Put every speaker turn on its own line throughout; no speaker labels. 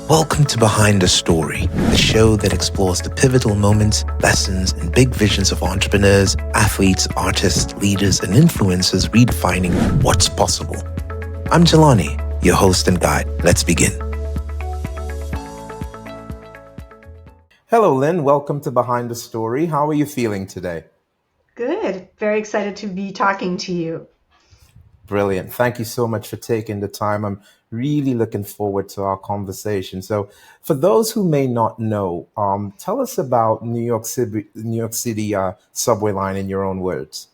Welcome to Behind the Story, the show that explores the pivotal moments, lessons, and big visions of entrepreneurs, athletes, artists, leaders, and influencers redefining what's possible. I'm Jelani, your host and guide. Let's begin. Hello, Lynn. Welcome to Behind the Story. How are you feeling today?
Good. Very excited to be talking to you.
Brilliant. Thank you so much for taking the time. I'm really looking forward to our conversation. So, for those who may not know, tell us about New York City subway line in your own words.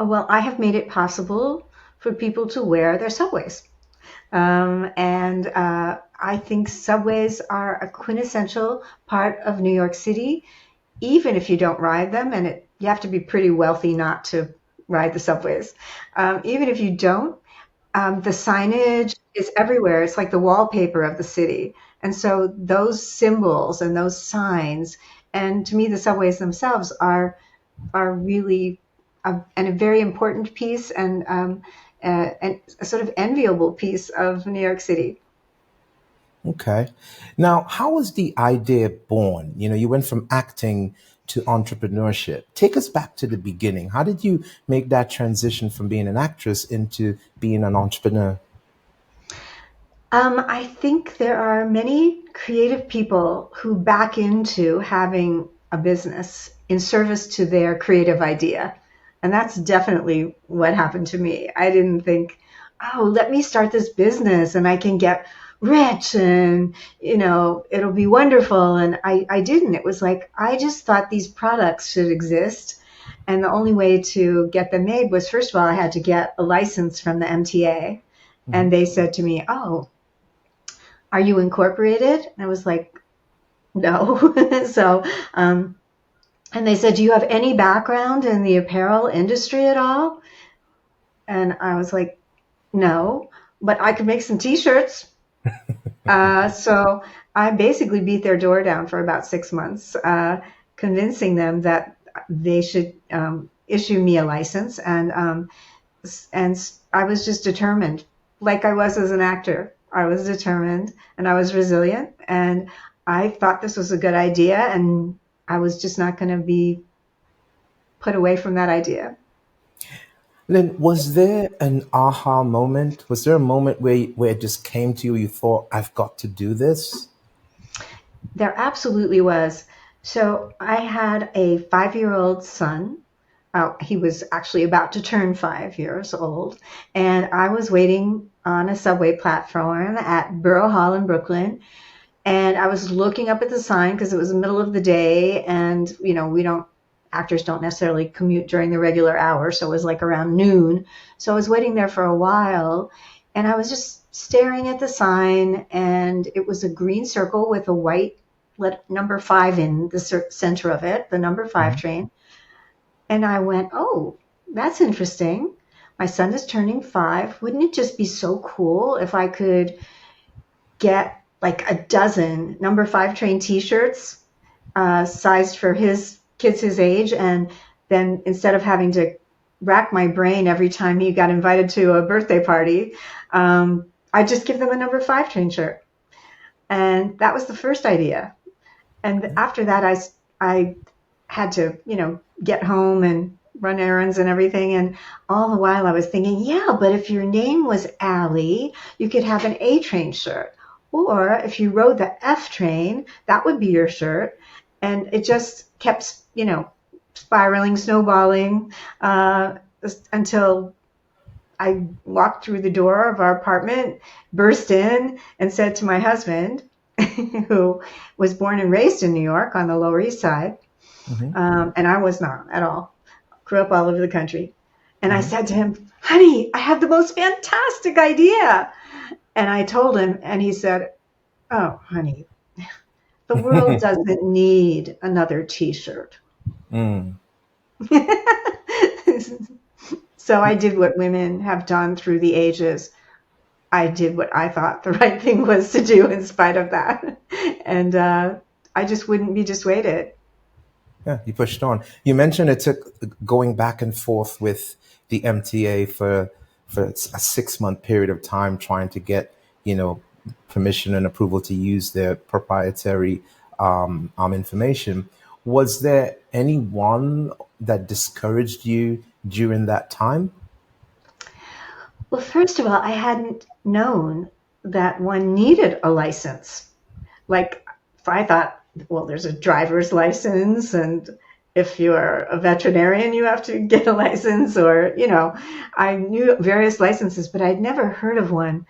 Well, I have made it possible for people to wear their subways. And I think subways are a quintessential part of New York City, even if you don't ride them. And you have to be pretty wealthy not to ride the subways. Even if you don't, the signage is everywhere. It's like the wallpaper of the city. And so those symbols and those signs, and to me, the subways themselves are really a very important piece and a sort of enviable piece of New York City.
Okay. Now, how was the idea born? You went from acting to entrepreneurship. Take us back to the beginning. How did you make that transition from being an actress into being an entrepreneur?
I think there are many creative people who back into having a business in service to their creative idea. And that's definitely what happened to me. I didn't think, oh, let me start this business and I can get rich and, it'll be wonderful. And I didn't. It was like, I just thought these products should exist. And the only way to get them made was, first of all, I had to get a license from the MTA.
Mhm.
And they said to me, oh, are you incorporated? And I was like, no. So, and they said, do you have any background in the apparel industry at all? And I was like, no, but I could make some t-shirts. So I basically beat their door down for about 6 months, convincing them that they should issue me a license. And I was just determined, like I was as an actor. I was determined and I was resilient, and I thought this was a good idea, and I was just not going to be put away from that idea.
Lynn, was there an aha moment? Was there a moment where it just came to you, you thought, I've got to do this?
There absolutely was. So I had a 5-year-old son. He was actually about to turn 5 years old, and I was waiting on a subway platform at Borough Hall in Brooklyn. And I was looking up at the sign because it was the middle of the day, and actors don't necessarily commute during the regular hour, so it was like around noon. So I was waiting there for a while, and I was just staring at the sign, and it was a green circle with a white number 5 in the center of it, the number 5
Mhm.
train. And I went, oh, that's interesting. My son is turning 5. Wouldn't it just be so cool if I could get like a dozen number 5 train t-shirts sized for his kids his age, and then instead of having to rack my brain every time he got invited to a birthday party, I just give them a number 5 train shirt. And that was the first idea. And after that, I had to, get home and run errands and everything. And all the while I was thinking, yeah, but if your name was Allie, you could have an A train shirt. Or if you rode the F train, that would be your shirt. And it just kept, spiraling, snowballing, until I walked through the door of our apartment, burst in, and said to my husband, who was born and raised in New York on the Lower East Side,
Mhm.
and I was not at all. Grew up all over the country. And I
Mhm.
said to him, honey, I have the most fantastic idea. And I told him, and he said, oh, honey, the world doesn't need another t-shirt.
Mm.
So I did what women have done through the ages. I did what I thought the right thing was to do in spite of that. And I just wouldn't be dissuaded.
Yeah, you pushed on. You mentioned it took going back and forth with the MTA for a 6 month period of time trying to get, you know, permission and approval to use their proprietary information. Was there anyone that discouraged you during that time?
Well, first of all, I hadn't known that one needed a license. Like, I thought, well, there's a driver's license, and if you're a veterinarian, you have to get a license, or, I knew various licenses, but I'd never heard of one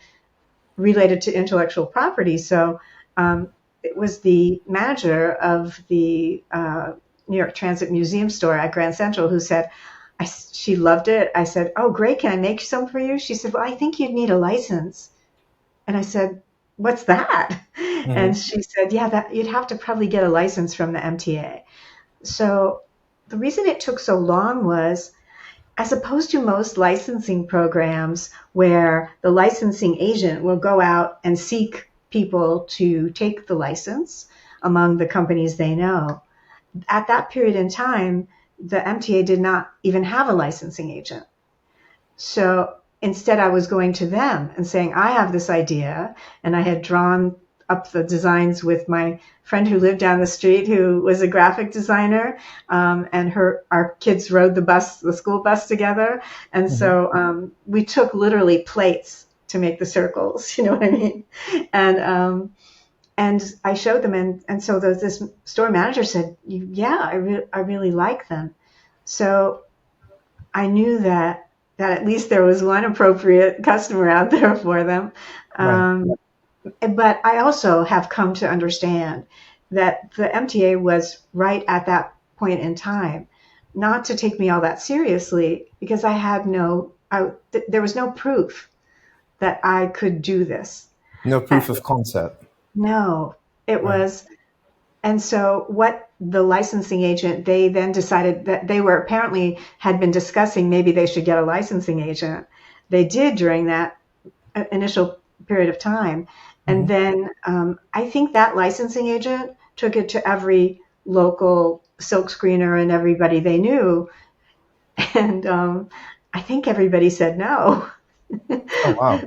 related to intellectual property. So it was the manager of the New York Transit Museum store at Grand Central who said, she loved it. I said, "Oh, great. Can I make some for you?" She said, "Well, I think you'd need a license." And I said, "What's that?"
Mm-hmm.
And she said, "Yeah, that you'd have to probably get a license from the MTA." So the reason it took so long was, as opposed to most licensing programs where the licensing agent will go out and seek people to take the license among the companies they know, at that period in time, the MTA did not even have a licensing agent. So instead, I was going to them and saying, "I have this idea," and I had drawn up the designs with my friend who lived down the street, who was a graphic designer, and our kids rode the school bus together, and
Mm-hmm.
so we took literally plates to make the circles. You know what I mean? And I showed them, and so this store manager said, "Yeah, I really like them." So I knew that at least there was one appropriate customer out there for them.
Right.
Um, but I also have come to understand that the MTA was right at that point in time not to take me all that seriously, because there was no proof that I could do this.
No proof of concept.
No, it
Right.
was. And so what the licensing agent, they then decided that they were apparently had been discussing maybe they should get a licensing agent. They did during that initial period of time. And
Mm-hmm.
then I think that licensing agent took it to every local silk screener and everybody they knew. And I think everybody said no.
Oh, wow.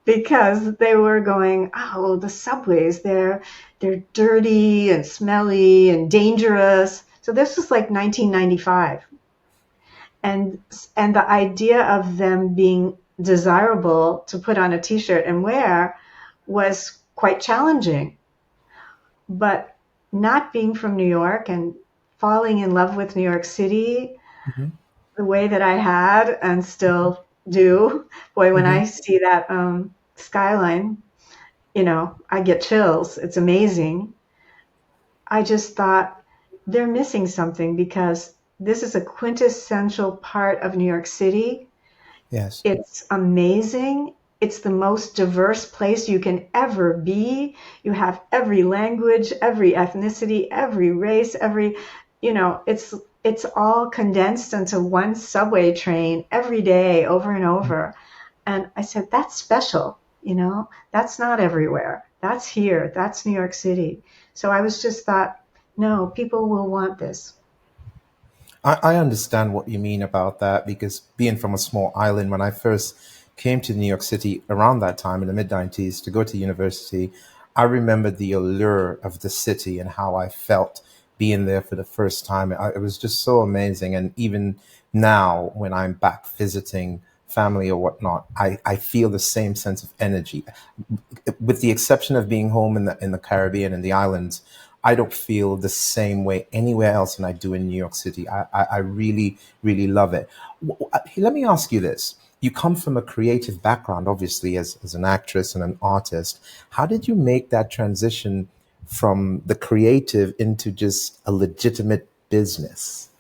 Because they were going, "Oh, the subways, they're dirty and smelly and dangerous." So this was like 1995. And and the idea of them being desirable to put on a t-shirt and wear was quite challenging. But not being from New York and falling in love with New York City
Mm-hmm.
the way that I had and still do, boy, when
Mm-hmm.
I see that skyline, I get chills. It's amazing. I just thought they're missing something, because this is a quintessential part of New York City.
Yes.
It's amazing. It's the most diverse place you can ever be. You have every language, every ethnicity, every race, it's all condensed into one subway train every day over and over. And I said, that's special, that's not everywhere. That's here. That's New York City. So I was just thought, no, people will want this.
I understand what you mean about that because being from a small island, when I first came to New York City around that time in the mid 90s to go to university, I remember the allure of the city and how I felt being there for the first time. It was just so amazing. And even now, when I'm back visiting family or whatnot, I feel the same sense of energy. With the exception of being home in the Caribbean and the islands, I don't feel the same way anywhere else than I do in New York City. I really, really love it. Let me ask you this. You come from a creative background, obviously, as an actress and an artist. How did you make that transition from the creative into just a legitimate business?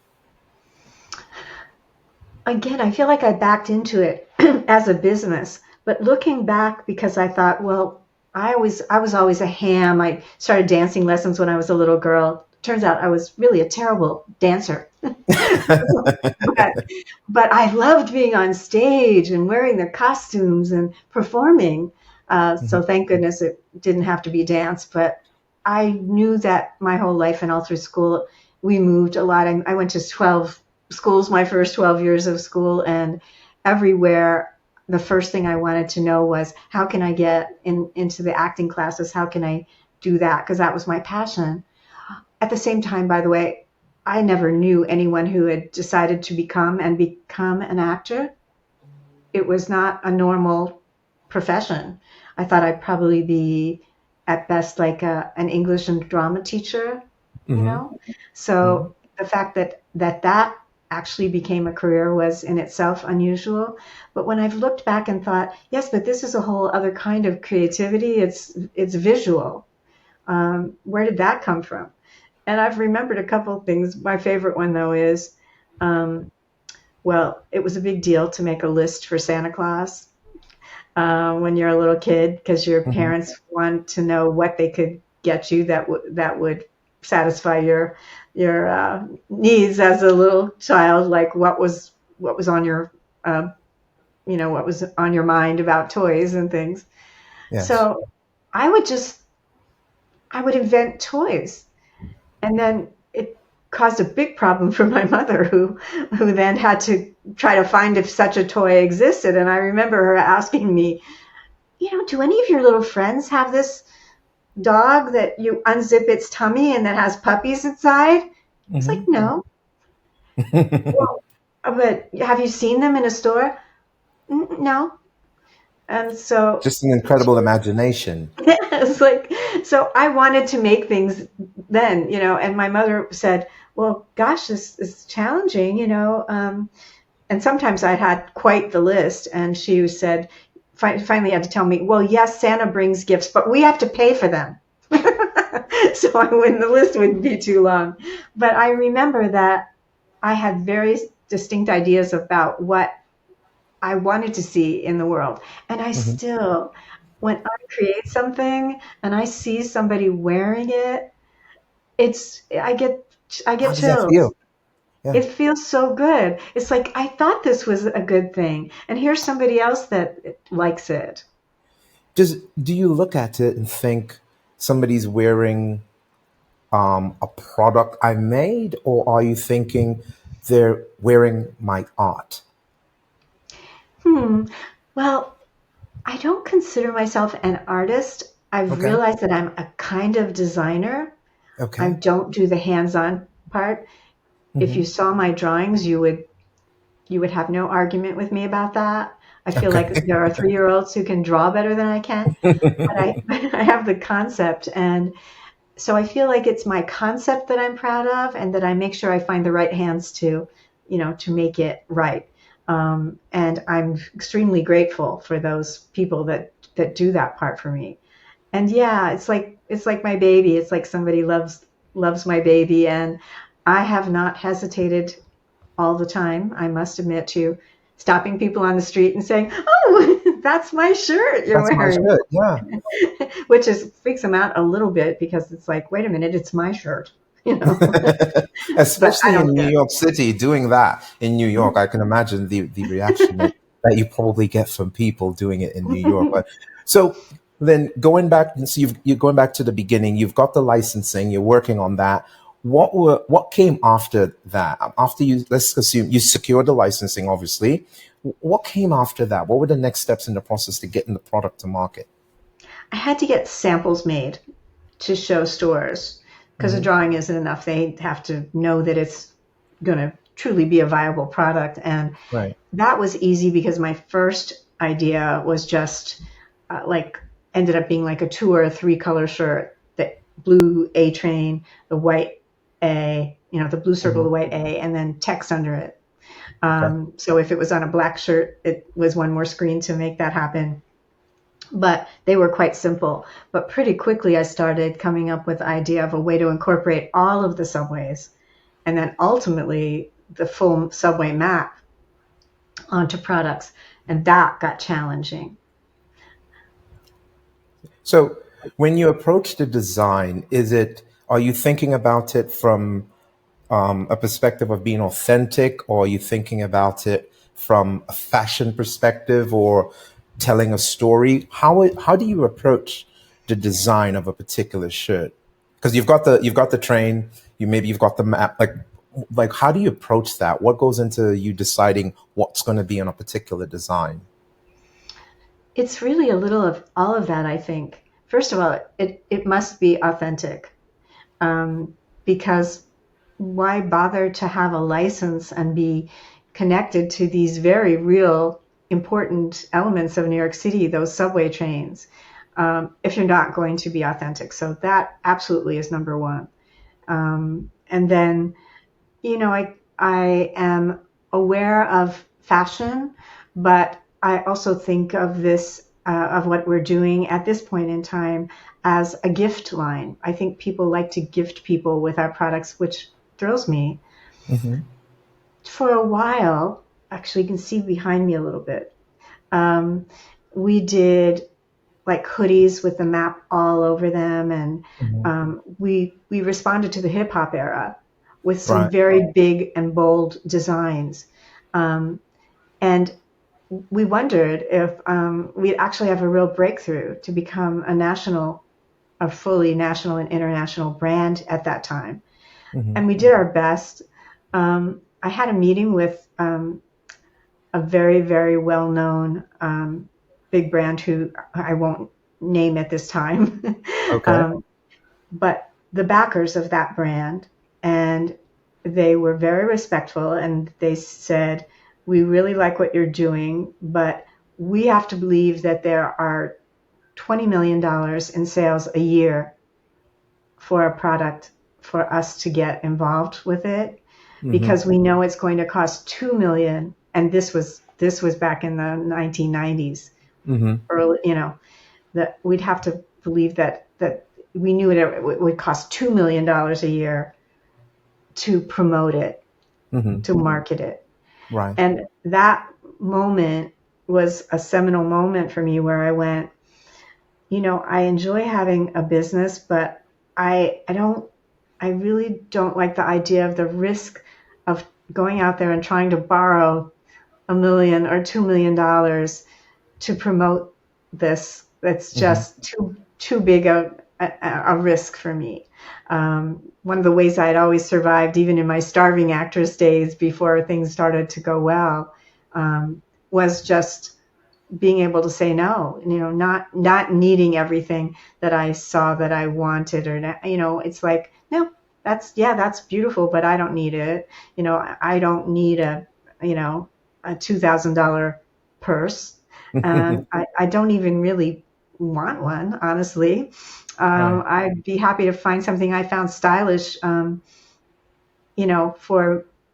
Again, I feel like I backed into it as a business, but looking back, because I thought, well, I was always a ham. I started dancing lessons when I was a little girl. Turns out I was really a terrible dancer. but but I loved being on stage and wearing the costumes and performing. So thank goodness it didn't have to be dance. But I knew that my whole life and all through school, we moved a lot. I went to 12 schools, my first 12 years of school, and everywhere the first thing I wanted to know was how can I get into the acting classes? How can I do that? Because that was my passion. At the same time, by the way, I never knew anyone who had decided to become an actor. It was not a normal profession. I thought I'd probably be at best like an English and drama teacher, you
Mm-hmm.
know? So the fact that actually became a career was in itself unusual. But when I've looked back and thought, yes, but this is a whole other kind of creativity. It's visual. Where did that come from? And I've remembered a couple of things. My favorite one, though, is um, well, it was a big deal to make a list for Santa Claus when you're a little kid because your
Mm-hmm.
parents want to know what they could get you that would satisfy your needs as a little child, like what was on your what was on your mind about toys and things.
Yes.
So I would just I would invent toys. And then it caused a big problem for my mother, who then had to try to find if such a toy existed. And I remember her asking me, do any of your little friends have this dog that you unzip its tummy and that has puppies inside? It's like,
Mm-hmm.
no. Well, but have you seen them in a store? No. And so
Just an incredible imagination.
it's like, so I wanted to make things then, and my mother said, well, gosh, this is challenging, and sometimes I had quite the list. And she said, finally had to tell me, well, yes, Santa brings gifts, but we have to pay for them. So the list wouldn't be too long. But I remember that I had very distinct ideas about what I wanted to see in the world. And I
Mm-hmm.
still, when I create something and I see somebody wearing it, it's I
How
get
does that
chills.
feel? Yeah.
It feels so good. It's like I thought this was a good thing, and here's somebody else that likes it.
Do you look at it and think somebody's wearing a product I made, or are you thinking they're wearing my art?
Hmm. Well, I don't consider myself an artist. I've
Okay.
realized that I'm a kind of designer. I
Okay.
don't do the hands-on part. If
Hmm.
you saw my drawings, you would have no argument with me about that. I feel like
Okay.
there are 3-year-olds who can draw better than I can, but I I have the concept, and so I feel like it's my concept that I'm proud of, and that I make sure I find the right hands to make it right. And I'm extremely grateful for those people that do that part for me. And yeah, it's like my baby. It's like somebody loves my baby, and I have not hesitated all the time, I must admit, to stopping people on the street and saying, "Oh, that's my shirt you're
That's my
wearing,"
shirt. Yeah.
which is freaks them out a little bit because it's like, "Wait a minute, it's my shirt," you know. But I
Especially in
don't
New
care.
York City, doing that in New York, I can imagine the reaction that you probably get from people doing it in New York. But so then going back, so you're going back to the beginning. You've got the licensing. You're working on that. What came after that? After you, let's assume you secured the licensing, obviously. What came after that? What were the next steps in the process to getting the product to market?
I had to get samples made to show stores because a
Hmm.
drawing isn't enough. They have to know that it's going to truly be a viable product. And
Right.
that was easy because my first idea was just like ended up being like a 2 or 3 color shirt, the blue A train, the white A, the blue circle,
Hmm.
the white A, and then text under it.
Okay.
So if it was on a black shirt, it was one more screen to make that happen. But they were quite simple. But pretty quickly, I started coming up with the idea of a way to incorporate all of the subways, and then ultimately the full subway map onto products. And that got challenging.
So when you approach the design, are you thinking about it from a perspective of being authentic, or are you thinking about it from a fashion perspective or telling a story? How do you approach the design of a particular shirt? Because you've got the train, you've got the map. Like how do you approach that? What goes into you deciding what's going to be on a particular design?
It's really a little of all of that, I think. First of all, it must be authentic, because why bother to have a license and be connected to these very real, important elements of New York City, those subway trains, if you're not going to be authentic? So that absolutely is number one. And then, I am aware of fashion, but I also think of this, of what we're doing at this point in time as a gift line. I think people like to gift people with our products, which thrills me.
Hmm.
For a while, actually, you can see behind me a little bit. Um, we did like hoodies with the map all over them, and
Hmm.
we responded to the hip hop era with some
Right.
very big and bold designs, um, and we wondered if we'd actually have a real breakthrough to become a fully national and international brand at that time,
Hmm.
and we did our best. I had a meeting with a very, very well known big brand who I won't name at this time,
Okay.
um, but the backers of that brand. And they were very respectful, and they said, "We really like what you're doing, but we have to believe that there are $20 million in sales a year for a product for us to get involved with it,
Hmm.
because we know it's going to cost 2 million." And this was back in the 1990s,
Hmm.
early, that we'd have to believe that we knew it would cost $2 million a year to promote it,
Hmm.
to market it.
Right.
And that moment was a seminal moment for me, where I went, I enjoy having a business, but I really don't like the idea of the risk of going out there and trying to borrow $1 million or $2 million to promote this. That's
Hmm.
just too big a risk for me. One of the ways I had always survived, even in my starving actress days before things started to go well, was just being able to say no. Not needing everything that I saw that I wanted, or it's like, no, that's beautiful, but I don't need it. I don't need a $2,000 purse. I don't even really want one, honestly.
Right.
I'd be happy to find something I found stylish, for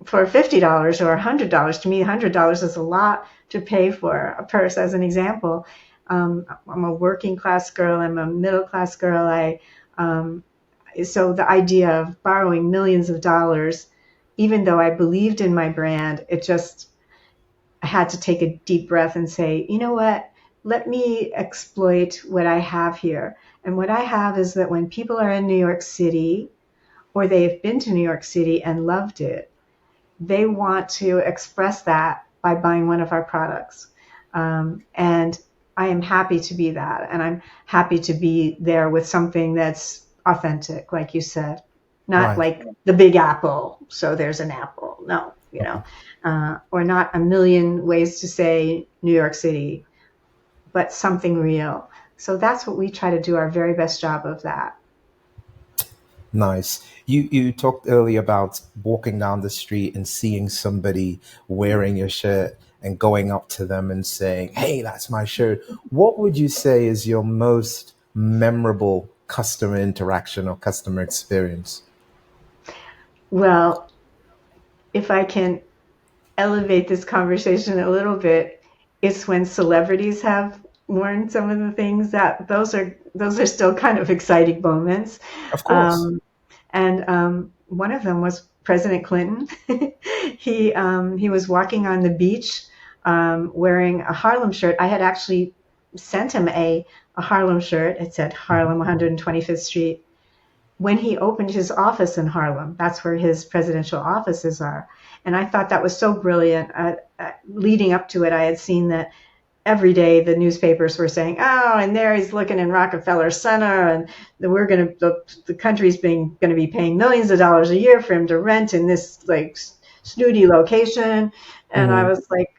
$50 or $100. To me, $100 is a lot to pay for a purse, as an example. I'm a working class girl. I'm a middle class girl. So the idea of borrowing millions of dollars, even though I believed in my brand, I had to take a deep breath and say, you know what? Let me exploit what I have here. And what I have is that when people are in New York City, or they've been to New York City and loved it, they want to express that by buying one of our products. And I am happy to be that. And I'm happy to be there with something that's authentic, like you said, not
Right.
like the big apple. So there's an apple. No, or not a million ways to say New York City, but something real. So that's what we try to do our very best job of that.
Nice. You talked earlier about walking down the street and seeing somebody wearing your shirt and going up to them and saying, "Hey, that's my shirt." What would you say is your most memorable customer interaction or customer experience?
Well, if I can elevate this conversation a little bit, it's when celebrities have worn some of the things, that those are still kind of exciting moments.
Of course.
Um, and one of them was President Clinton. He was walking on the beach, wearing a Harlem shirt. I had actually sent him a Harlem shirt. It said
Mhm.
Harlem 125th Street, when he opened his office in Harlem. That's where his presidential offices are. And I thought that was so brilliant. Leading up to it, I had seen that every day the newspapers were saying, "Oh, and there he's looking in Rockefeller Center, and the country's going to be paying millions of dollars a year for him to rent in this like snooty location." And I
Mhm.
was like,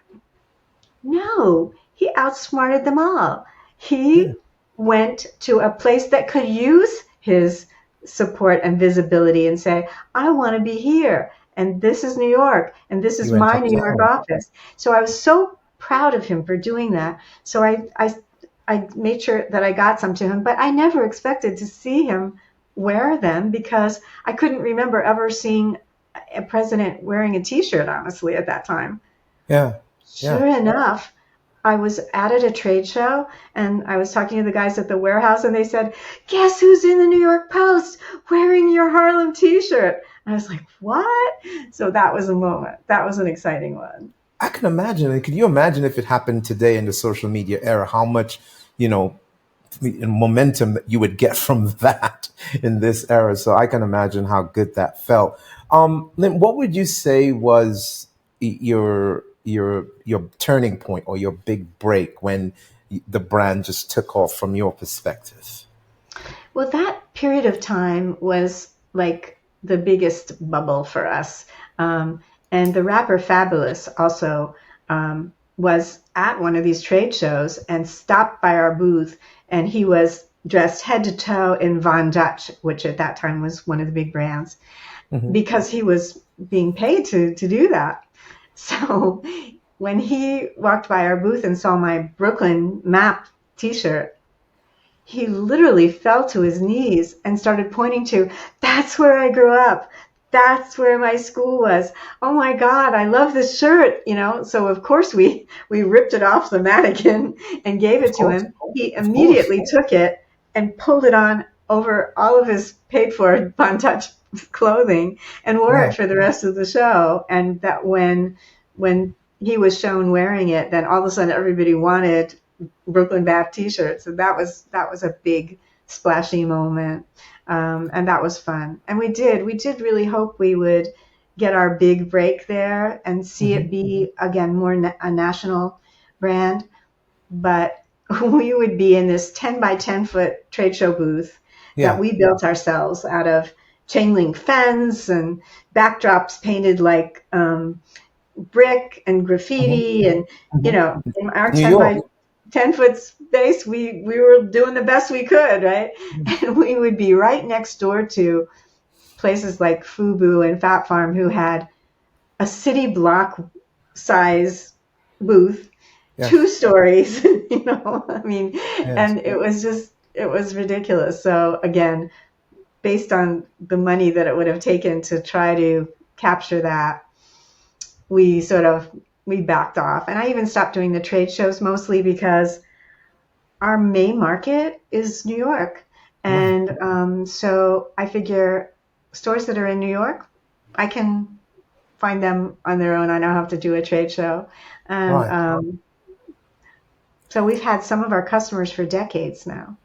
no, he outsmarted them all.
Yeah.
He went to a place that could use his support and visibility and say, I want to be here. And this is New York. And this
He
is
went
my New York
uptown.
office. So I was so proud of him for doing that. So I made sure that I got some to him, but I never expected to see him wear them because I couldn't remember ever seeing a president wearing a t-shirt, honestly, at that time.
Yeah. Yeah.
Sure enough, I was at a trade show and I was talking to the guys at the warehouse and they said, guess who's in the New York Post wearing your Harlem t-shirt? And I was like, what? So that was a moment. That was an exciting one.
I can imagine it. Could you imagine if it happened today in the social media era, how much, you know, momentum that you would get from that in this era? So I can imagine how good that felt. Lynn, what would you say was your turning point or your big break when the brand just took off from your perspective?
Well, that period of time was like the biggest bubble for us. And the rapper Fabulous also was at one of these trade shows and stopped by our booth. And he was dressed head to toe in Von Dutch, which at that time was one of the big brands,
Hmm.
because he was being paid to do that. So when he walked by our booth and saw my Brooklyn map t-shirt, he literally fell to his knees and started pointing to, that's where I grew up. That's where my school was. Oh my God, I love this shirt, you know? So of course we ripped it off the mannequin and gave
Of
it to
course.
him. He
Of course.
immediately took it and pulled it on over all of his paid for Bon Touch clothing and wore it
Right.
for the rest of the show. And that when he was shown wearing it, then all of a sudden everybody wanted Brooklyn Bath T-shirts. So that was a big splashy moment, and that was fun. And we did really hope we would get our big break there and see
Hmm.
it be again more a national brand. But we would be in this 10 by 10-foot trade show booth that
Yeah.
we built ourselves out of chain link fence and backdrops painted like brick and
Hmm.
graffiti and
Hmm.
in our
New
10
York.
by 10-foot space we were doing the best we could, right? And we would be right next door to places like Fubu and Fat Farm who had a city block size booth, two
Yes.
stories, I mean,
Yes.
and it was ridiculous. So again, based on the money that it would have taken to try to capture that, we sort of we backed off. And I even stopped doing the trade shows mostly because our main market is New York.
Right.
And so I figure stores that are in New York, I can find them on their own. I don't have to do a trade show. And
Right.
so we've had some of our customers for decades now.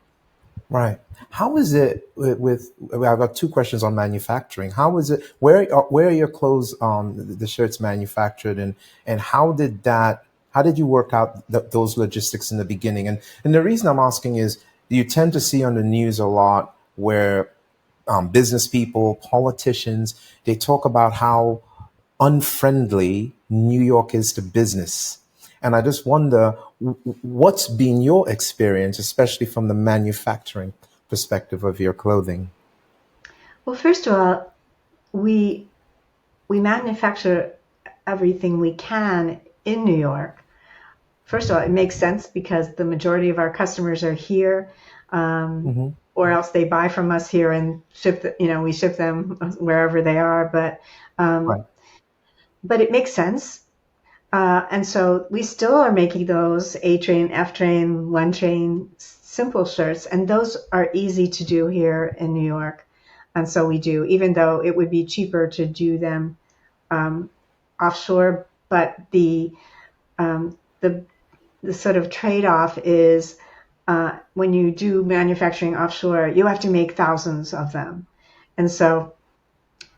Right. How is it well, I've got two questions on manufacturing. How is it, where are your clothes, the shirts manufactured, and how did you work out those logistics in the beginning? And the reason I'm asking is you tend to see on the news a lot where business people, politicians, they talk about how unfriendly New York is to business. And I just wonder what's been your experience, especially from the manufacturing perspective of your clothing?
Well, first of all, we we manufacture everything we can in New York. First of all, it makes sense because the majority of our customers are here,
Hmm.
or else they buy from us here and we ship them wherever they are. Um,
Right.
but it makes sense. And so we still are making those A train, F train, one train simple shirts, and those are easy to do here in New York. And so we do, even though it would be cheaper to do them um, offshore. But um, the the sort of trade-off is when you do manufacturing offshore, you have to make thousands of them. And so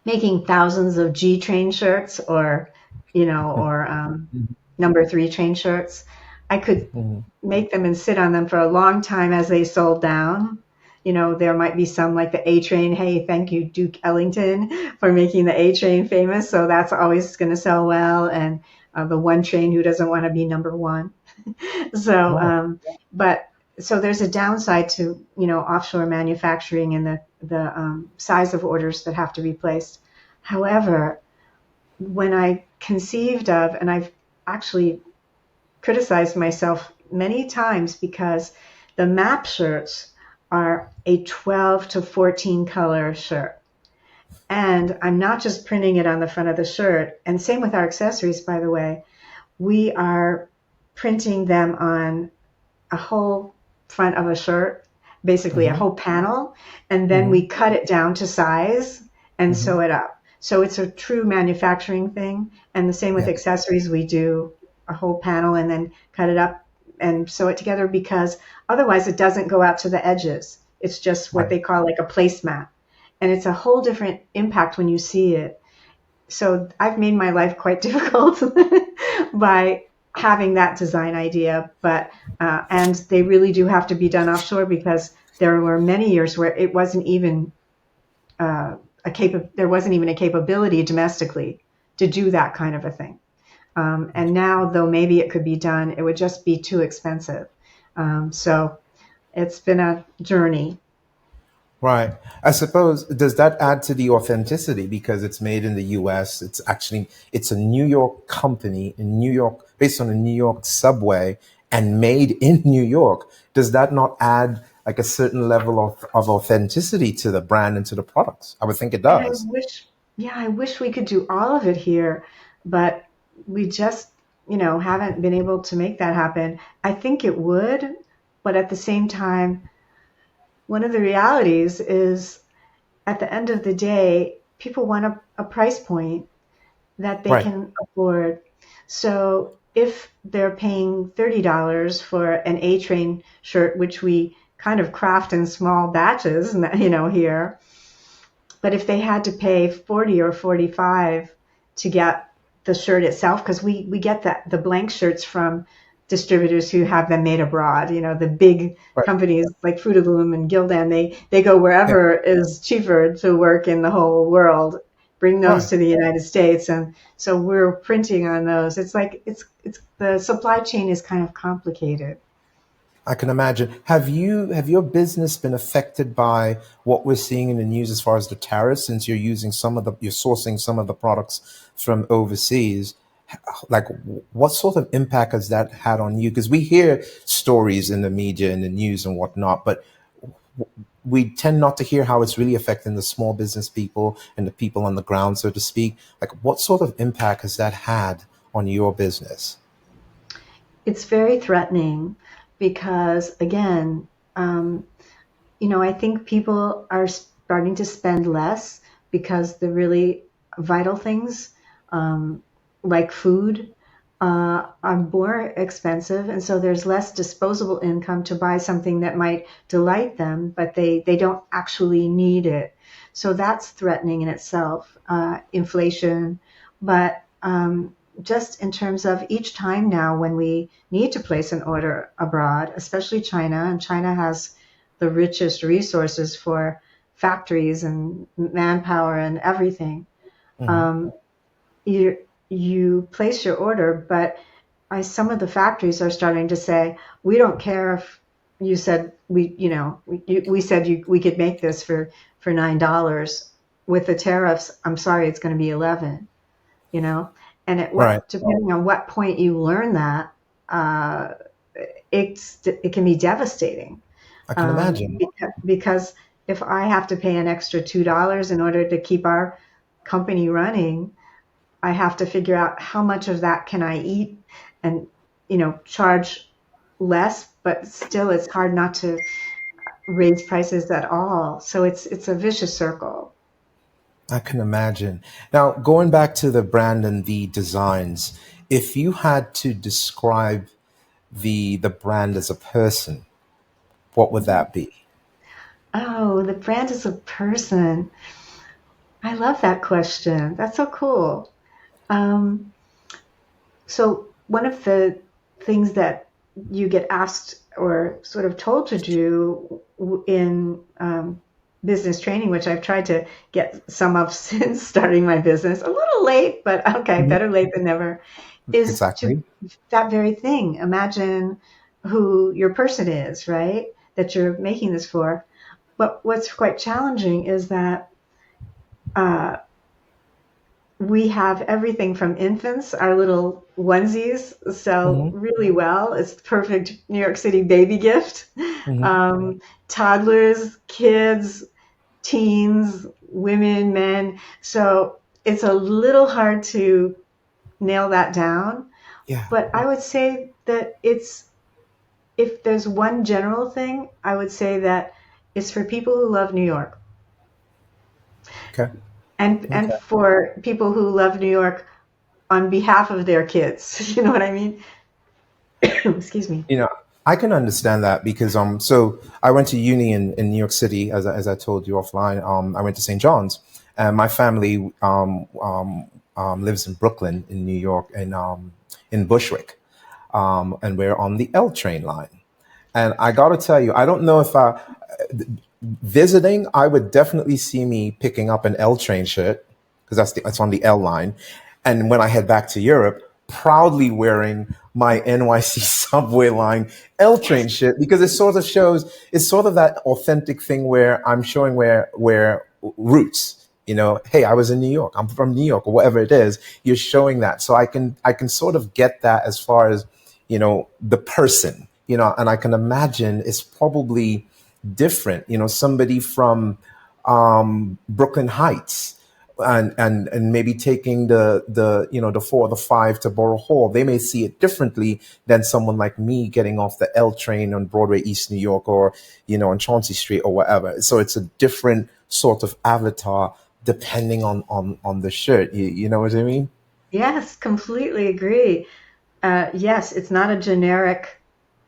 making thousands of G train shirts or number three train shirts, I could
Hmm.
make them and sit on them for a long time as they sold down. There might be some like the A train. Hey, thank you, Duke Ellington, for making the A train famous. So that's always going to sell well. And the one train who doesn't want to be number one. So,
Right.
but so there's a downside to, offshore manufacturing and the size of orders that have to be placed. However, when I conceived of, and I've actually criticized myself many times because the map shirts are a 12 to 14 color shirt. And I'm not just printing it on the front of the shirt. And same with our accessories, by the way. We are printing them on a whole front of a shirt, basically a
Mm-hmm.
whole panel, and then
Mm-hmm.
we cut it down to size and
Mm-hmm.
sew it up. So it's a true manufacturing thing. And the same with
Yeah.
accessories, we do a whole panel and then cut it up and sew it together because otherwise it doesn't go out to the edges. It's just what
Right.
they call like a placemat. And it's a whole different impact when you see it. So I've made my life quite difficult by having that design idea, but and they really do have to be done offshore because there were many years where it wasn't even there wasn't even a capability domestically to do that kind of a thing. And now, though maybe it could be done, it would just be too expensive. So it's been a journey.
Right. I suppose, does that add to the authenticity because it's made in the US? It's a New York company in New York, based on a New York subway and made in New York. Does that not add like a certain level of authenticity to the brand and to the products? I would think it
And I
does.
wish, yeah, I wish we could do all of it here, but we just, haven't been able to make that happen. I think it would, but at the same time, one of the realities is at the end of the day, people want a price point that they
Right.
can afford. So if they're paying $30 for an A Train shirt, which we kind of craft in small batches, here, but if they had to pay 40 or 45 to get the shirt itself, because we get the blank shirts from distributors who have them made abroad, the big
Right.
companies like Fruit of the Loom and Gildan, they go
Yeah.
wherever is cheaper to work in the whole world, bring those
Right.
to the United States. And so we're printing on those. It's like, it's the supply chain is kind of complicated.
I can imagine. Have your business been affected by what we're seeing in the news as far as the tariffs, since you're sourcing some of the products from overseas? Like, what sort of impact has that had on you? Because we hear stories in the media, in the news, and whatnot, but we tend not to hear how it's really affecting the small business people and the people on the ground, so to speak. Like, what sort of impact has that had on your business?
It's very threatening because, again, um, I think people are starting to spend less because the really vital things, um, like food, are more expensive. And so there's less disposable income to buy something that might delight them, but they don't actually need it. So that's threatening in itself, inflation. But just in terms of each time now when we need to place an order abroad, especially China, and China has the richest resources for factories and manpower and everything.
Hmm.
Um, you you place your order, but some of the factories are starting to say, we don't care if you said we said we could make this for $9 with the tariffs. I'm sorry, it's going to be 11. You know, and at
Right.
what depending on what point you learn that, uh, it can be devastating
I can imagine.
because if I have to pay an extra $2 in order to keep our company running, I have to figure out how much of that can I eat and, charge less, but still it's hard not to raise prices at all. So it's a vicious circle.
I can imagine. Now, going back to the brand and the designs, if you had to describe the brand as a person, what would that be?
Oh, the brand is a person. I love that question. That's so cool. Um, So one of the things that you get asked or sort of told to do in business training, which I've tried to get some of since starting my business, a little late, but okay,
Mhm.
better late than never, is to
Exactly.
that very thing. Imagine who your person is, right? That you're making this for. But what's quite challenging is that uh, we have everything from infants, our little onesies sell
Hmm.
really well. It's the perfect New York City baby gift.
Hmm.
Um, Toddlers, kids, teens, women, men. So it's a little hard to nail that down.
Yeah.
But I would say that if there's one general thing, I would say that it's for people who love New York
Okay.
and
Okay.
for people who love New York on behalf of their kids. You know what I mean? Excuse me.
You know, I can understand that because so I went to uni in New York City, as I told you offline. I went to St. John's, and my family lives in Brooklyn, in New York, and in Bushwick, and we're on the L train line. And I got to tell you, I don't know if visiting, I would definitely see me picking up an L train shirt because that's on the L line, and when I head back to Europe, proudly wearing my NYC Subway Line L train shirt because it sort of shows it's sort of that authentic thing where I'm showing where roots. You know, hey, I was in New York. I'm from New York, or whatever it is. You're showing that, so I can sort of get that as far as the person. And I can imagine it's probably different. Somebody from Brooklyn Heights and maybe taking the 4 or the 5 to Borough Hall, they may see it differently than someone like me getting off the L train on Broadway, East New York, or on Chauncey Street or whatever. So it's a different sort of avatar depending on the shirt. You know what I mean?
Yes, completely agree. Yes, it's not a generic,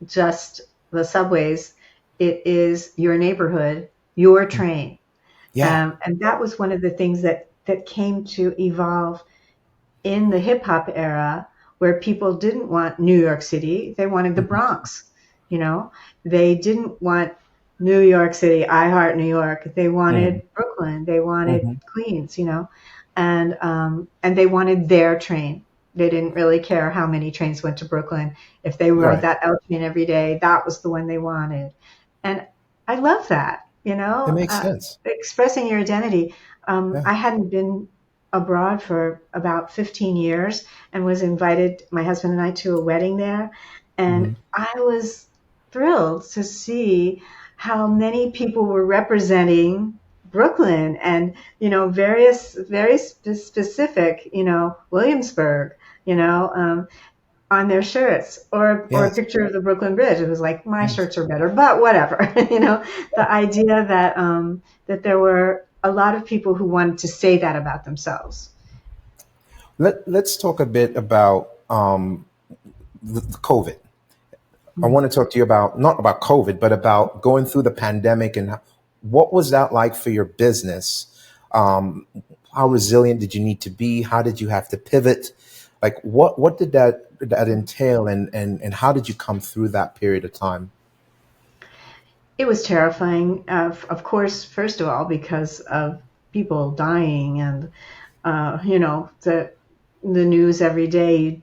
just the subways. It is your neighborhood, your train.
Yeah.
And that was one of the things that came to evolve in the hip hop era, where people didn't want New York City, they wanted the
Mhm.
Bronx. You know, they didn't want New York City, I Heart New York. They
Mhm.
wanted Brooklyn, they wanted
Mhm.
Queens. And they wanted their train. They didn't really care how many trains went to Brooklyn. If they rode
Right.
that L train every day, that was the one they wanted. And I love that,
It makes sense.
expressing your identity.
Yeah.
I hadn't been abroad for about 15 years and was invited, my husband and I, to a wedding there. And
Mhm.
I was thrilled to see how many people were representing Brooklyn and, various, very specific, Williamsburg, you know, um, on their shirts or a
Yes.
picture of the Brooklyn Bridge. It was like, my
Yes.
shirts are better, but whatever. The idea that there were a lot of people who wanted to say that about themselves.
Let's talk a bit about the COVID. I
Mm.
want to talk to you about not about COVID, but about going through the pandemic and what was that like for your business? Um, how resilient did you need to be? How did you have to pivot? Like what did that entail, and how did you come through that period of time?
It was terrifying, of course, first of all, because of people dying and, the news every day. You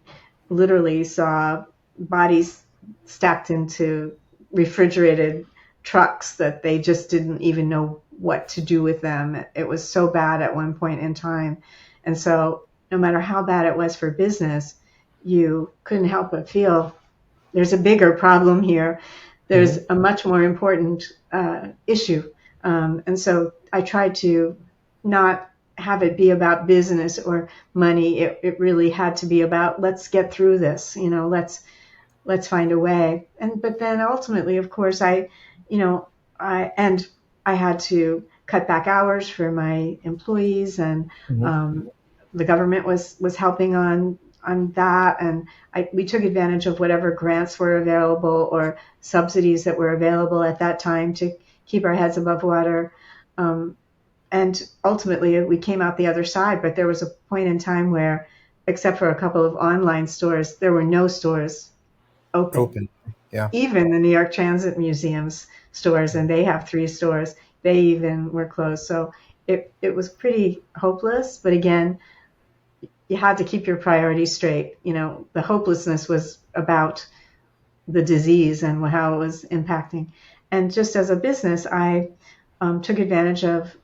literally saw bodies stacked into refrigerated trucks that they just didn't even know what to do with them. It was so bad at one point in time. And so, no matter how bad it was for business, you couldn't help but feel there's a bigger problem here. There's
Hmm.
a much more important issue. And so I tried to not have it be about business or money. It really had to be about, let's get through this, let's find a way. But then ultimately, of course, you know, and I had to cut back hours for my employees, and
Hmm.
the government was helping on that, and we took advantage of whatever grants were available or subsidies that were available at that time to keep our heads above water. Um, and ultimately, we came out the other side. But there was a point in time where, except for a couple of online stores, there were no stores open.
Open. Yeah.
Even the New York Transit Museum's stores, and they have 3 stores, they even were closed. So it was pretty hopeless. But again, you had to keep your priorities straight. You know, the hopelessness was about the disease and how it was impacting. And just as a business, I took advantage of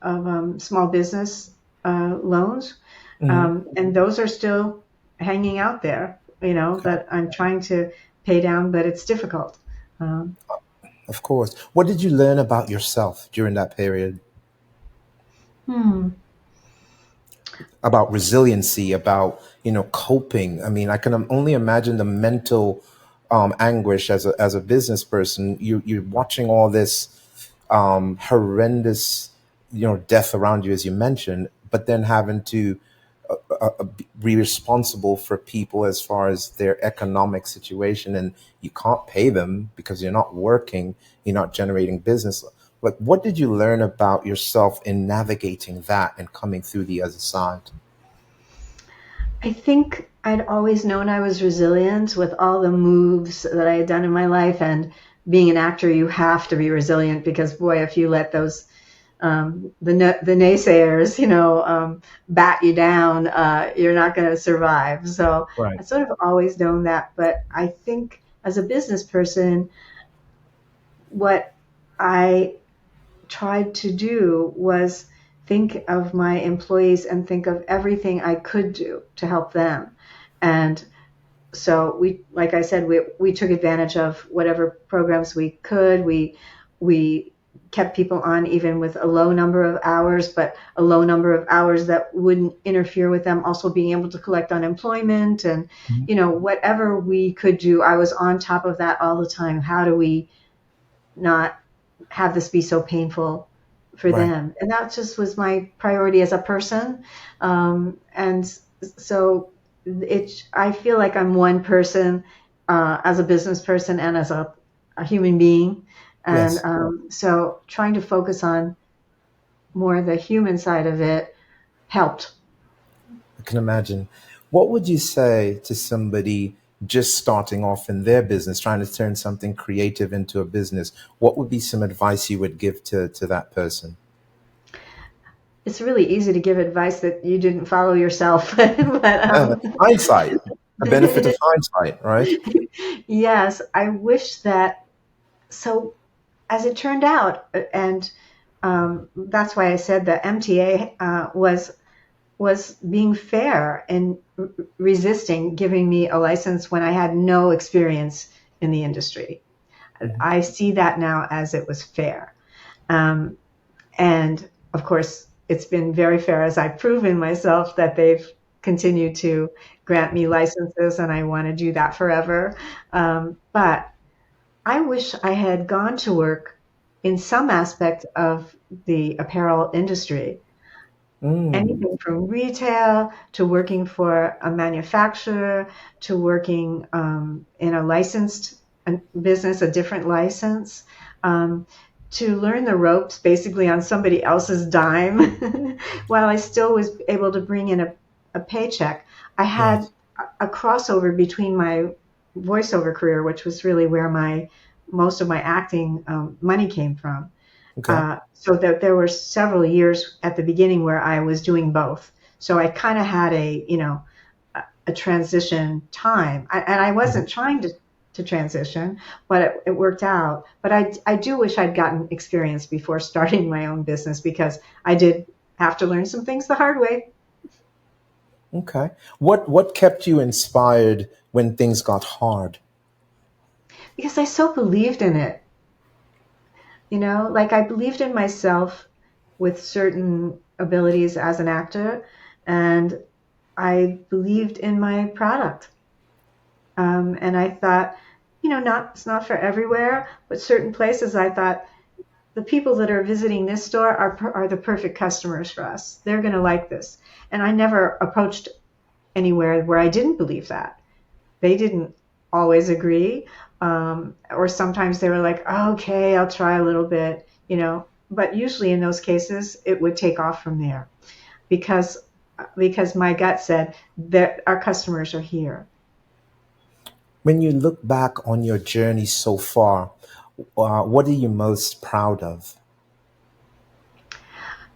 small business loans,
Mhm.
and those are still hanging out there. You know,
Okay.
that I'm trying to pay down, but it's difficult. Um,
Of course. What did you learn about yourself during that period?
hmm.
About resiliency, about coping. I mean, I can only imagine the mental anguish as a business person. You're watching all this horrendous death around you, as you mentioned, but then having to be responsible for people as far as their economic situation, and you can't pay them because you're not working, you're not generating business. Like, what did you learn about yourself in navigating that and coming through the other side?
I think I'd always known I was resilient with all the moves that I had done in my life. And being an actor, you have to be resilient because, boy, if you let those the naysayers, bat you down, you're not going to survive. So
Right.
I sort of always known that. But I think as a business person, what I tried to do was think of my employees and think of everything I could do to help them. And so we, like I said, we took advantage of whatever programs we could. We kept people on even with a low number of hours, but a low number of hours that wouldn't interfere with them also being able to collect unemployment. And
Mhm.
whatever we could do, I was on top of that all the time. How do we not have this be so painful for
Right.
them? And that just was my priority as a person. And so I feel like I'm one person as a business person and as a human being. And
Yes.
so trying to focus on more the human side of it helped.
I can imagine. What would you say to somebody just starting off in their business, trying to turn something creative into a business? What would be some advice you would give to that person?
It's really easy to give advice that you didn't follow yourself, but
Hindsight, a benefit of hindsight, right?
yes, I wish that. So as it turned out, and that's why I said that MTA was being fair and resisting giving me a license when I had no experience in the industry.
Mhm.
I see that now as it was fair. Um, and of course, it's been very fair as I've proven myself that they've continued to grant me licenses, and I want to do that forever. But I wish I had gone to work in some aspect of the apparel industry,
Mm.
anything from retail to working for a manufacturer to working in a licensed business, a different license, um, to learn the ropes basically on somebody else's dime while I still was able to bring in a paycheck. I had
Yes.
a crossover between my voiceover career, which was really where my most of my acting money came from,
Okay.
so that there were several years at the beginning where I was doing both. So I kind of had a transition time, and I
Mhm.
wasn't trying to transition, but it worked out. But I do wish I'd gotten experience before starting my own business because I did have to learn some things the hard way
Okay. What kept you inspired when things got hard?
because I so believed in it. Like I believed in myself with certain abilities as an actor, and I believed in my product. And I thought, it's not for everywhere, but certain places I thought the people that are visiting this store are the perfect customers for us. They're going to like this. And I never approached anywhere where I didn't believe that. They didn't always agree. Or sometimes they were like, oh, okay, I'll try a little bit. But usually in those cases, it would take off from there because because my gut said that our customers are here.
When you look back on your journey so far, what are you most proud of?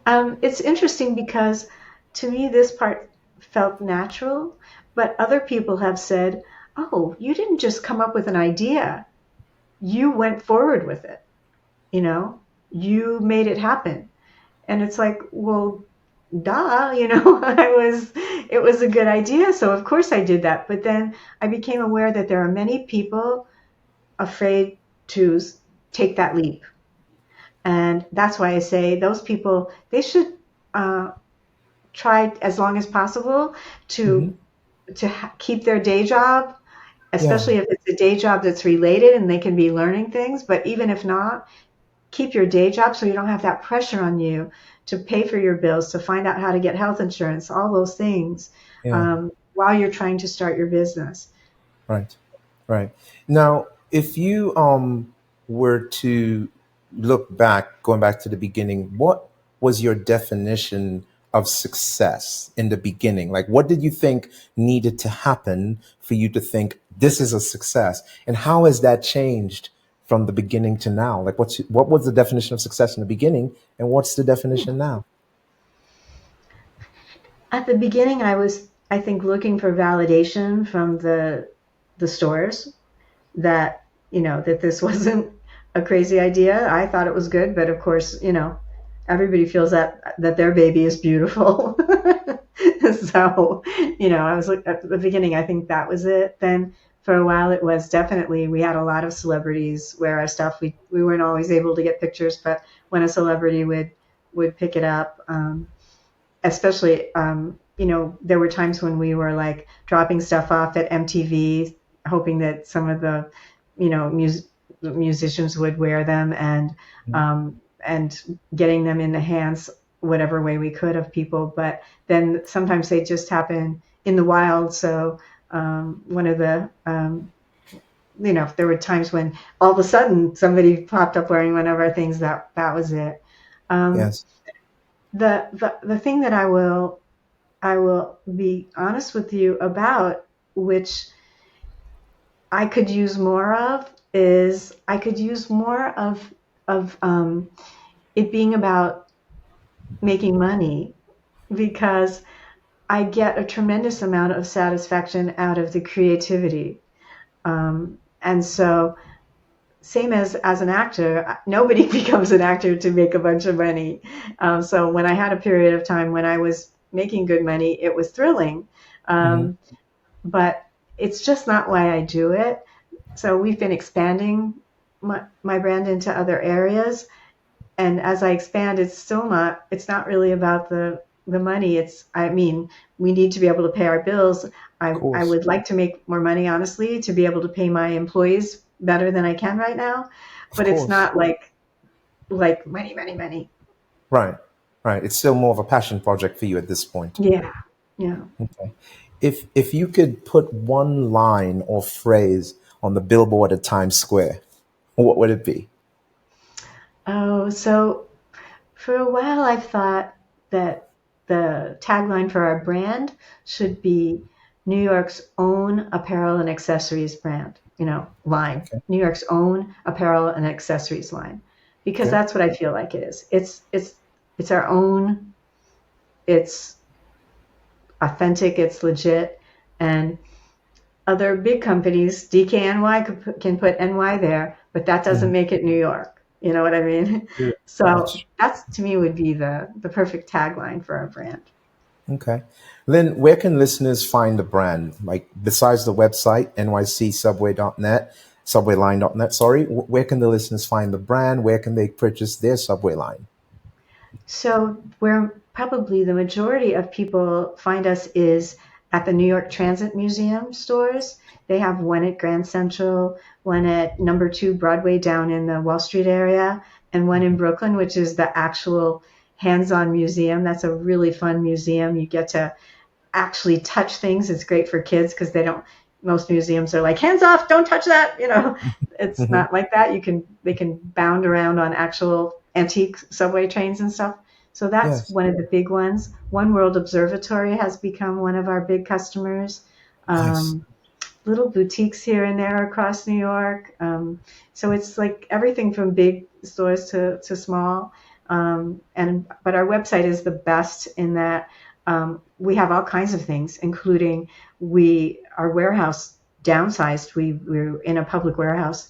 It's interesting because to me, this part felt natural, but other people have said, "Oh, you didn't just come up with an idea. You went forward with it. You know, you made it happen." And it's like, well, duh, it was a good idea. So of course I did that. But then I became aware that there are many people afraid to take that leap. And that's why I say those people, they should try as long as possible
Hmm.
to keep their day job,
Yeah.
especially if it's a day job that's related and they can be learning things. But even if not, keep your day job so you don't have that pressure on you to pay for your bills, to find out how to get health insurance, all those things,
Yeah.
while you're trying to start your business.
Right. Right. Now, if you were to look back, going back to the beginning, what was your definition of success in the beginning? Like, what did you think needed to happen for you to think this is a success? And how has that changed from the beginning to now? Like, what was the definition of success in the beginning, and what's the definition now?
At the beginning, I think, looking for validation from the stores that, that this wasn't a crazy idea. I thought it was good, but of course, everybody feels that their baby is beautiful. So, I was like, at the beginning, I think that was it. Then for a while, it was definitely, we had a lot of celebrities wear our stuff. We weren't always able to get pictures, but when a celebrity would pick it up, especially, there were times when we were like dropping stuff off at MTV, hoping that some of the, musicians would wear them, and getting them in the hands whatever way we could of people. But then sometimes they just happen in the wild. So one of the, there were times when all of a sudden somebody popped up wearing one of our things. That was it. Um,
Yes.
the thing that I will be honest with you about, which I could use more of, is I could use more of it being about making money, because I get a tremendous amount of satisfaction out of the creativity. And so, same as an actor, nobody becomes an actor to make a bunch of money. So when I had a period of time when I was making good money, it was thrilling.
Hmm.
Um, but it's just not why I do it. So we've been expanding my brand into other areas. And as I expand, it's not really about the money. I mean, we need to be able to pay our bills.
Of
I
course.
would like to make more money, honestly, to be able to pay my employees better than I can right now.
Of
But it's
course.
not like money, money, money.
Right. Right. It's still more of a passion project for you at this point.
Yeah, yeah.
Okay. If you could put one line or phrase on the billboard at Times Square, what would it be?
Oh, so for a while I've thought that the tagline for our brand should be New York's own apparel and accessories brand, line.
Okay.
New York's own apparel and accessories line. Because
Okay.
that's what I feel like it is. It's our own, it's authentic, it's legit, and other big companies, DKNY can put NY there, but that doesn't
Mhm.
make it New York. You know what I mean?
Yeah.
So
That's
that's, to me, would be the perfect tagline for our brand.
okay. Lynn, where can listeners find the brand? Like besides the website, nycsubway.net, subwayline.net, sorry, where can the listeners find the brand? Where can they purchase their subway line?
So where probably the majority of people find us is at the New York Transit Museum stores. They have one at Grand Central, one at number 2 Broadway down in the Wall Street area, and one in Brooklyn, which is the actual hands-on museum. That's a really fun museum. You get to actually touch things. It's great for kids because most museums are like, hands off, don't touch that. It's
Hmm.
not like that. They can bound around on actual antique subway trains and stuff. So that's
Yes.
one of the big ones. One World Observatory has become one of our big customers.
Nice.
Um, Little boutiques here and there across New York. So it's like everything from big stores to small. But our website is the best in that we have all kinds of things, including our warehouse downsized. We were in a public warehouse,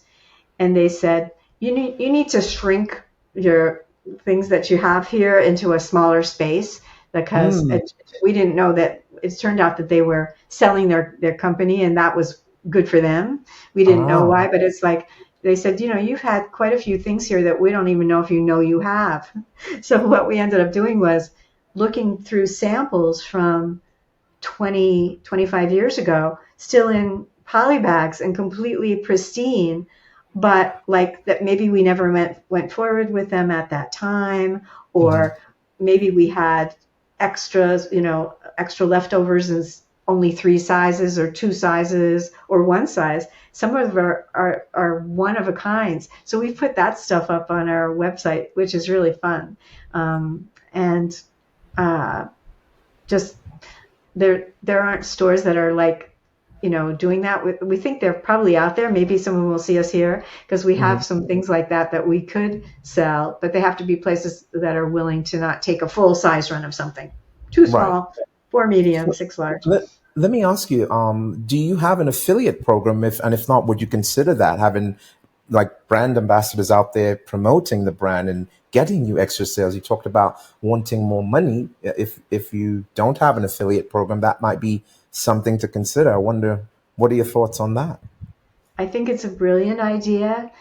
and they said you need to shrink your things that you have here into a smaller space because
Mm.
we didn't know that it turned out that they were selling their company and that was good for them. We didn't know
Ah.
why, but it's like they said, you've had quite a few things here that we don't even know if you know you have. So what we ended up doing was looking through samples from 20, 25 years ago, still in poly bags and completely pristine, but like that maybe we never went forward with them at that time,
Mhm.
or maybe we had extras, extra leftovers in only three sizes or two sizes or one size. Some of are one of a kinds. So we've put that stuff up on our website, which is really fun. And just there aren't stores that are like doing that. We think they're probably out there. Maybe someone will see us here because we have
Mhm.
some things like that we could sell, but they have to be places that are willing to not take a full size run of something. Too
Right.
small, four medium, six large.
Let me ask you, do you have an affiliate program? If not, would you consider that, having like brand ambassadors out there promoting the brand and getting you extra sales? You talked about wanting more money. If you don't have an affiliate program, that might be something to consider. I wonder, what are your thoughts on that?
I think it's a brilliant idea.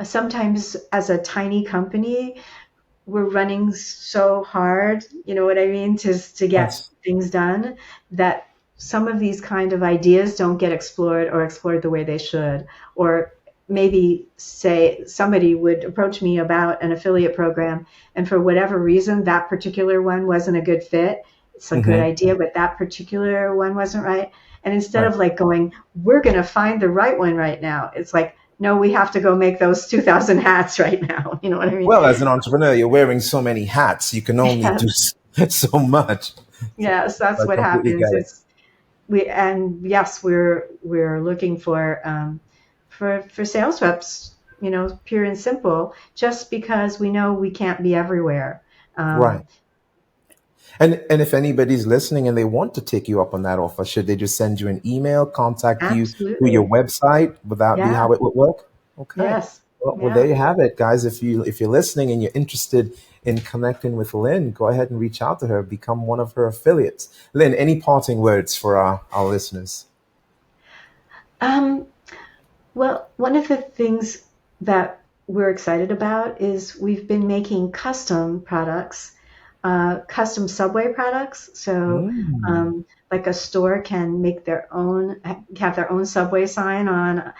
Sometimes as a tiny company, we're running so hard, you know what I mean, to get
Yes.
things done, that some of these kind of ideas don't get explored or explored the way they should. Or maybe say somebody would approach me about an affiliate program, and for whatever reason, that particular one wasn't a good fit. It's a good
Mm-hmm.
idea, but that particular one wasn't right. And instead
Right.
of like going, we're going to find the right one right now, it's like, no, we have to go make those 2,000 hats right now. You know what I mean?
Well, as an entrepreneur, you're wearing so many hats. You can only do
Yes.
so much.
Yes, that's
I
what
completely
happens.
get it.
It's we and yes, we're looking for sales reps, pure and simple, just because we know we can't be everywhere.
Right.
Um,
And if anybody's listening and they want to take you up on that offer, should they just send you an email, contact you through your
Absolutely.
website? Would that be
Yeah.
how it would work? Okay.
Yes.
Well, there
Yeah.
you have it, guys. If you're listening and you're interested in connecting with Lynn, go ahead and reach out to her, become one of her affiliates. Lynn, any parting words for our listeners?
Um, well, one of the things that we're excited about is we've been making custom products, custom Subway products. So,
Mm,
like a store can make have their own Subway sign on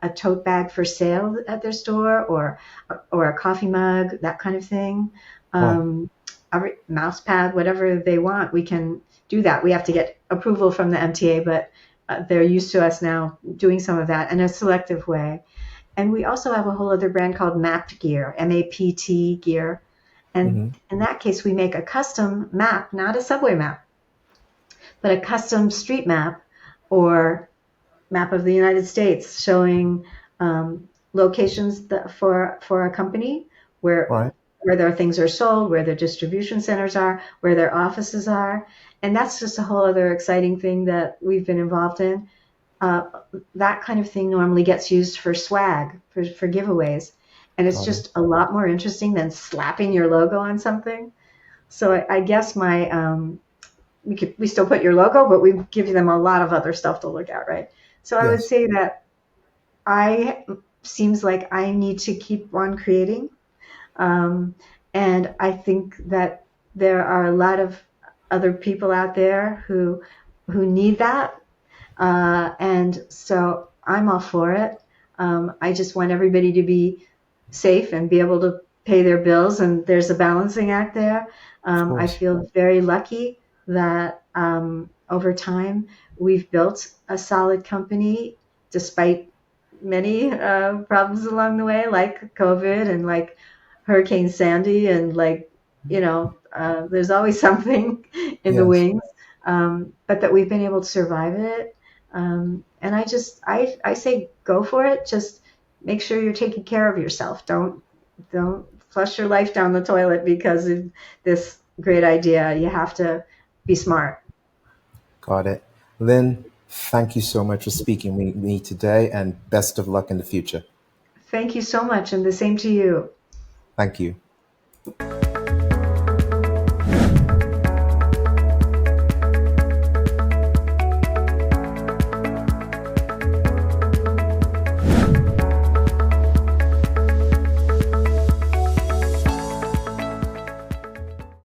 a tote bag for sale at their store, or a coffee mug, that kind of thing.
right.
A mouse pad, whatever they want, we can do that. We have to get approval from the MTA, but they're used to us now doing some of that in a selective way. And we also have a whole other brand called Mapped Gear, MAPT Gear. And
Hmm.
in that case, we make a custom map, not a subway map, but a custom street map or map of the United States showing locations for a company where
Right.
where their things are sold, where their distribution centers are, where their offices are. And that's just a whole other exciting thing that we've been involved in. Uh, that kind of thing normally gets used for swag, for giveaways. And it's
Got it.
just a lot more interesting than slapping your logo on something. So I guess we still put your logo, but we give them a lot of other stuff to look at, right? So I would
Yes.
say that I seems like I need to keep on creating, um, and I think that there are a lot of other people out there who need that, and so I'm all for it. I just want everybody to be safe and be able to pay their bills, and there's a balancing act there.
Of
I
course.
feel very lucky that over time we've built a solid company despite many problems along the way, like COVID and like Hurricane Sandy, and like, there's always something in the
Yes.
wings, but that we've been able to survive it. And I say go for it. Just make sure you're taking care of yourself. Don't flush your life down the toilet because of this great idea. You have to be smart.
Got it. Lynn, thank you so much for speaking with me today, and best of luck in the future.
Thank you so much, and the same to you.
Thank you.